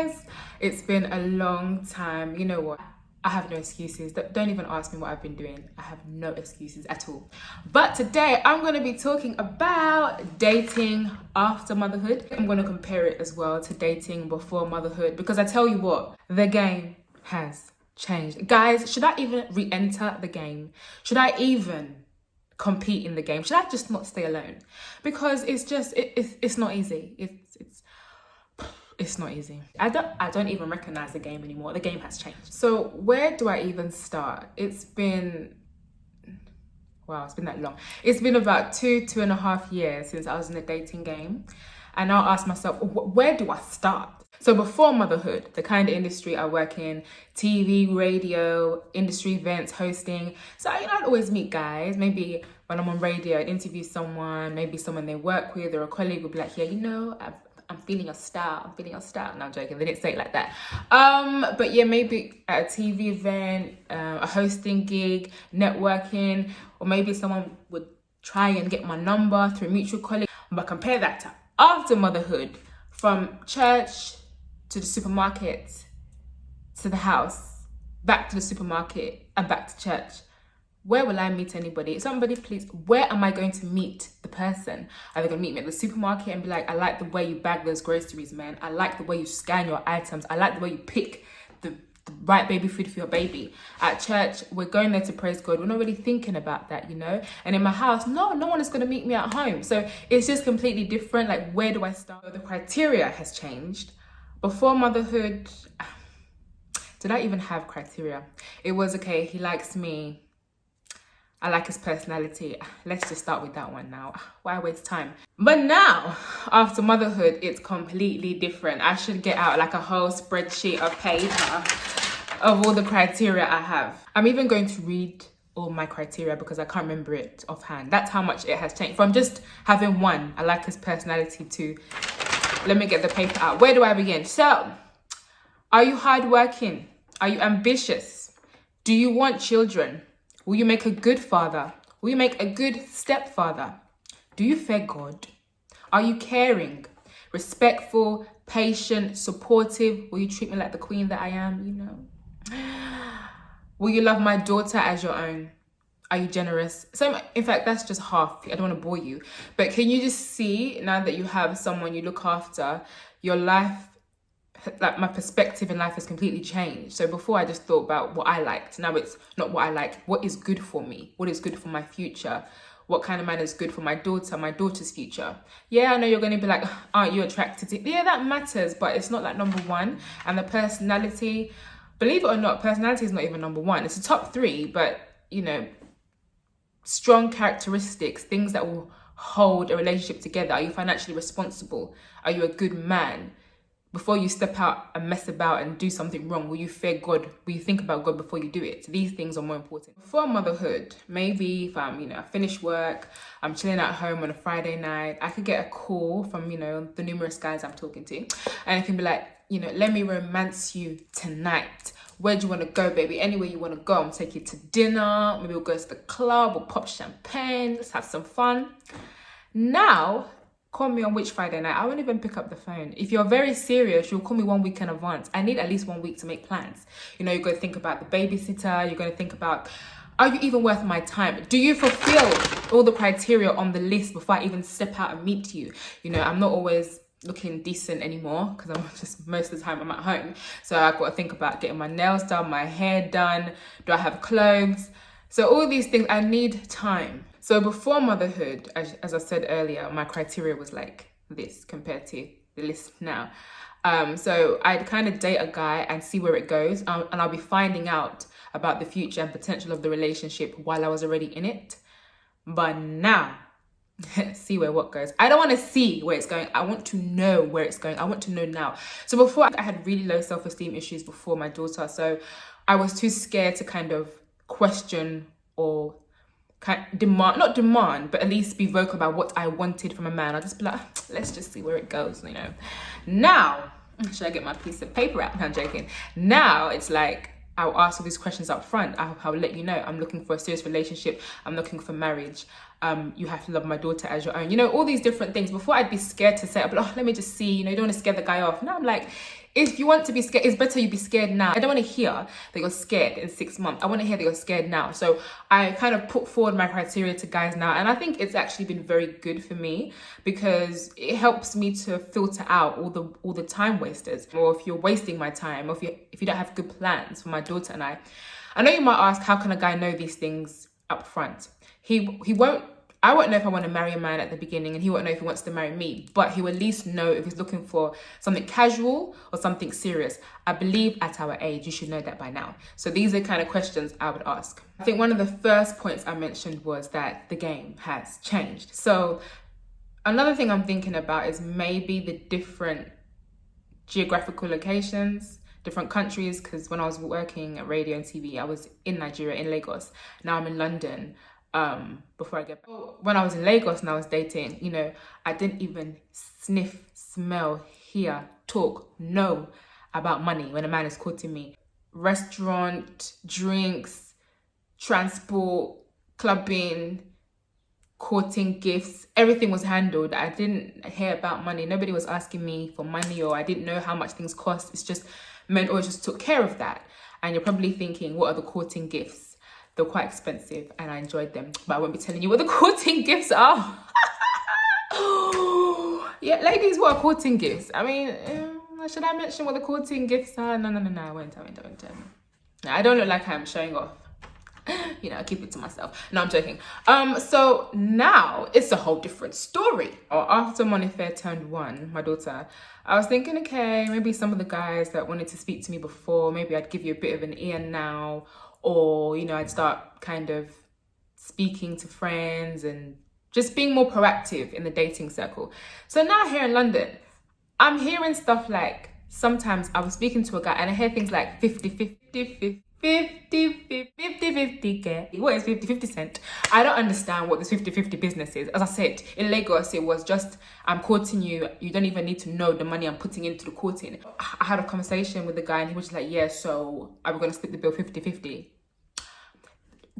guys, it's been a long time. You know what? I have no excuses. Don't even ask me what I've been doing. I have no excuses at all. But today I'm going to be talking about dating after motherhood. I'm going to compare it as well to dating before motherhood, because I tell you what, the game has changed. Guys, should I even re-enter the game? Should I even compete in the game? Should I just not stay alone? Because it's just, it's not easy. It's not easy. I don't even recognize the game anymore. The game has changed. So where do I even start? It's been that long. It's been about 2.5 years since I was in the dating game. And now I ask myself, where do I start? So before motherhood, the kind of industry I work in, TV, radio, industry events, hosting. So, I'd always meet guys. Maybe when I'm on radio, I'd interview someone, maybe someone they work with or a colleague would be like, yeah, I'm feeling your style. I'm feeling your style. No, I'm joking. They didn't say it like that. But yeah, maybe at a TV event, a hosting gig, networking, or maybe someone would try and get my number through a mutual colleague. But compare that to after motherhood, from church to the supermarket, to the house, back to the supermarket, and back to church. Where will I meet anybody? Somebody please, where am I going to meet the person? Are they going to meet me at the supermarket and be like, I like the way you bag those groceries, man. I like the way you scan your items. I like the way you pick the right baby food for your baby. At church, we're going there to praise God. We're not really thinking about that, And in my house, no one is going to meet me at home. So it's just completely different. Like, where do I start? The criteria has changed. Before motherhood, did I even have criteria? It was, okay, he likes me. I like his personality. Let's just start with that one now. Why waste time? But now, after motherhood, it's completely different. I should get out like a whole spreadsheet of paper of all the criteria I have. I'm even going to read all my criteria because I can't remember it offhand. That's how much it has changed. From just having one, I like his personality, to, let me get the paper out. Where do I begin? So, are you hardworking? Are you ambitious? Do you want children? Will you make a good father? Will you make a good stepfather? Do you fear God? Are you caring, respectful, patient, supportive? Will you treat me like the queen that I am, Will you love my daughter as your own? Are you generous? So, in fact, that's just half. I don't want to bore you. But can you just see, now that you have someone you look after, your life, like my perspective in life has completely changed. So before I just thought about what I liked. Now it's not what I like. What is good for me? What is good for my future? What kind of man is good for my daughter's future? Yeah, I know you're going to be like, aren't you attracted to? Yeah, that matters, but it's not like number one. And the personality, believe it or not, personality is not even number one. It's the top three, but strong characteristics, things that will hold a relationship together. Are you financially responsible? Are you a good man? Before you step out and mess about and do something wrong, will you fear God? Will you think about God before you do it? These things are more important. Before motherhood, maybe if I'm, I finish work, I'm chilling at home on a Friday night, I could get a call from, the numerous guys I'm talking to. And it can be like, let me romance you tonight. Where do you want to go, baby? Anywhere you want to go. I'll take you to dinner. Maybe we'll go to the club. We'll pop champagne. Let's have some fun. Now, call me on which Friday night? I won't even pick up the phone. If you're very serious, you'll call me 1 week in advance. I need at least 1 week to make plans. You're going to think about the babysitter. You're going to think about, are you even worth my time? Do you fulfill all the criteria on the list before I even step out and meet you? I'm not always looking decent anymore because I'm just, most of the time I'm at home. So I've got to think about getting my nails done, my hair done. Do I have clothes? So all these things, I need time. So before motherhood, as I said earlier, my criteria was like this compared to the list now. So I'd kind of date a guy and see where it goes. And I'll be finding out about the future and potential of the relationship while I was already in it. But now, see where what goes. I don't want to see where it's going. I want to know where it's going. I want to know now. So before, I had really low self-esteem issues before my daughter. So I was too scared to kind of question or not demand, but at least be vocal about what I wanted from a man. I'll just be like, let's just see where it goes, Now, should I get my piece of paper out? No, I'm joking. Now it's like, I'll ask all these questions up front. I'll let you know, I'm looking for a serious relationship. I'm looking for marriage. you have to love my daughter as your own. You know, all these different things. Before I'd be scared to say it, but oh, let me just see, you know, you don't want to scare the guy off. Now I'm like, if you want to be scared, it's better you be scared now. I don't want to hear that you're scared in 6 months. I want to hear that you're scared now. So I kind of put forward my criteria to guys now. And I think it's actually been very good for me because it helps me to filter out all the time wasters. Or if you're wasting my time, or if you don't have good plans for my daughter and I know you might ask, how can a guy know these things up front? I won't know if I want to marry a man at the beginning, and he won't know if he wants to marry me, but he will at least know if he's looking for something casual or something serious. I believe at our age, you should know that by now. So these are the kind of questions I would ask. I think one of the first points I mentioned was that the game has changed. So another thing I'm thinking about is maybe the different geographical locations, different countries, because when I was working at radio and TV, I was in Nigeria, in Lagos. Now I'm in London. Before I get back. When I was in Lagos and I was dating, you know, I didn't even sniff, smell, hear, talk, know about money when a man is courting me. Restaurant, drinks, transport, clubbing, courting, gifts, everything was handled. I didn't hear about money. Nobody was asking me for money, or I didn't know how much things cost. It's just men always just took care of that. And you're probably thinking, what are the courting gifts? They're quite expensive and I enjoyed them, but I won't be telling you what the courting gifts are. Yeah, ladies, what are courting gifts? I mean, should I mention what the courting gifts are? No, I won't. No, I don't look like I'm showing off. You know, I keep it to myself. No, I'm joking. So now it's a whole different story. After Monifair turned 1, my daughter, I was thinking, okay, maybe some of the guys that wanted to speak to me before, maybe I'd give you a bit of an ear now. Or, you know, I'd start kind of speaking to friends and just being more proactive in the dating circle. So now here in London, I'm hearing stuff like, sometimes I was speaking to a guy and I hear things like 50-50, 50-50, what is 50-50 cent? I don't understand what this 50-50 business is. As I said, in Lagos, it was just, I'm courting you. You don't even need to know the money I'm putting into the courting. I had a conversation with the guy and he was just like, yeah, so are we going to split the bill 50-50?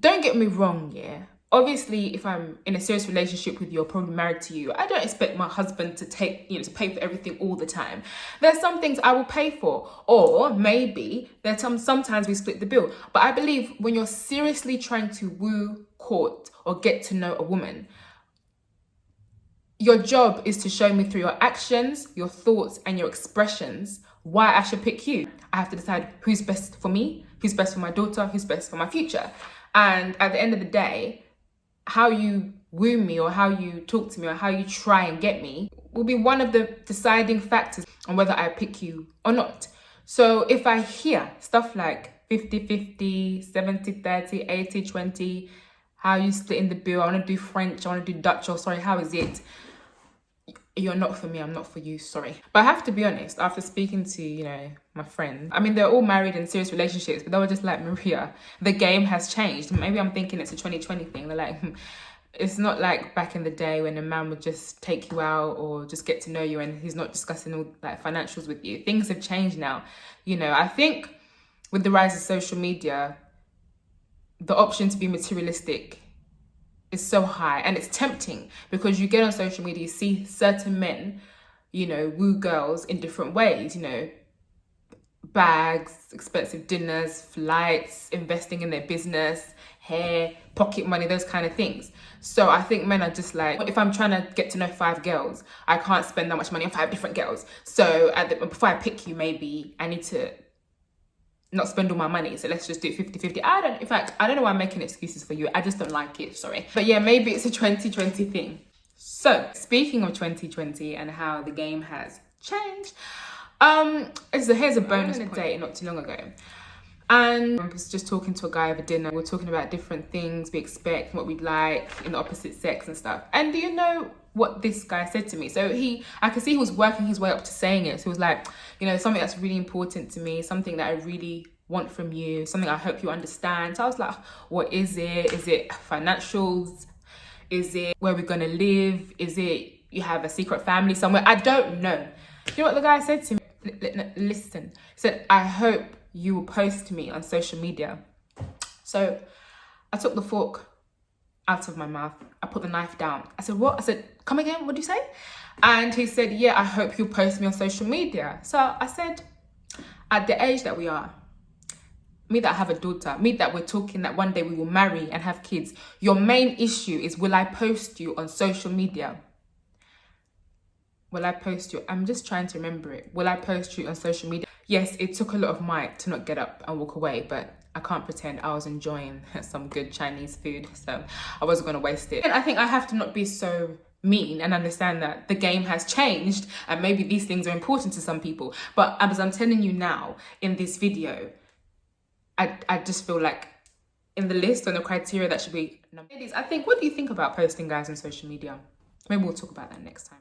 Don't get me wrong, yeah. Obviously, if I'm in a serious relationship with you or probably married to you, I don't expect my husband to to pay for everything all the time. There's some things I will pay for, or maybe sometimes we split the bill. But I believe when you're seriously trying to woo, court, or get to know a woman, your job is to show me through your actions, your thoughts, and your expressions why I should pick you. I have to decide who's best for me, who's best for my daughter, who's best for my future. And at the end of the day, how you woo me or how you talk to me or how you try and get me will be one of the deciding factors on whether I pick you or not. So if I hear stuff like 50-50, 70-30, 80-20, how you split in the bill, I want to do French, I want to do Dutch, or sorry, how is it? You're not for me, I'm not for you, sorry. But I have to be honest, after speaking to, you know, my friends, I mean, they're all married in serious relationships, but they were just like, Maria, the game has changed. Maybe I'm thinking it's a 2020 thing. They're like, it's not like back in the day when a man would just take you out or just get to know you and he's not discussing all like financials with you. Things have changed now. You know, I think with the rise of social media, the option to be materialistic is so high, and it's tempting because you get on social media, you see certain men, you know, woo girls in different ways, you know, bags, expensive dinners, flights, investing in their business, hair, pocket money, those kind of things. So I think men are just like, if I'm trying to get to know 5 girls, I can't spend that much money on 5 different girls. So before I pick you, maybe I need to not spend all my money, so let's just do it 50-50. In fact, I don't know why I'm making excuses for you. I just don't like it, sorry. But yeah, maybe it's a 2020 thing. So, speaking of 2020 and how the game has changed, here's a bonus point. Date not too long ago. And I was just talking to a guy over dinner. We were talking about different things we expect, what we'd like in the opposite sex and stuff. And do you know what this guy said to me? So I could see he was working his way up to saying it. So he was like, you know, something that's really important to me, something that I really want from you, something I hope you understand. So I was like, what is it? Is it financials? Is it where we're gonna live? Is it you have a secret family somewhere? I don't know. You know what the guy said to me? Listen, he said, I hope you will post me on social media. So I took the fork out of my mouth. I put the knife down. I said, what? I said, come again, what did you say? And he said, yeah, I hope you'll post me on social media. So I said, at the age that we are, me that have a daughter, me that we're talking that one day we will marry and have kids, your main issue is, will I post you on social media? Will I post you? I'm just trying to remember it. Will I post you on social media? Yes, it took a lot of might to not get up and walk away, but I can't pretend. I was enjoying some good Chinese food, so I wasn't going to waste it. And I think I have to not be so mean and understand that the game has changed and maybe these things are important to some people. But as I'm telling you now in this video, I just feel like in the list on the criteria that should be... Ladies, I think, what do you think about posting guys on social media? Maybe we'll talk about that next time.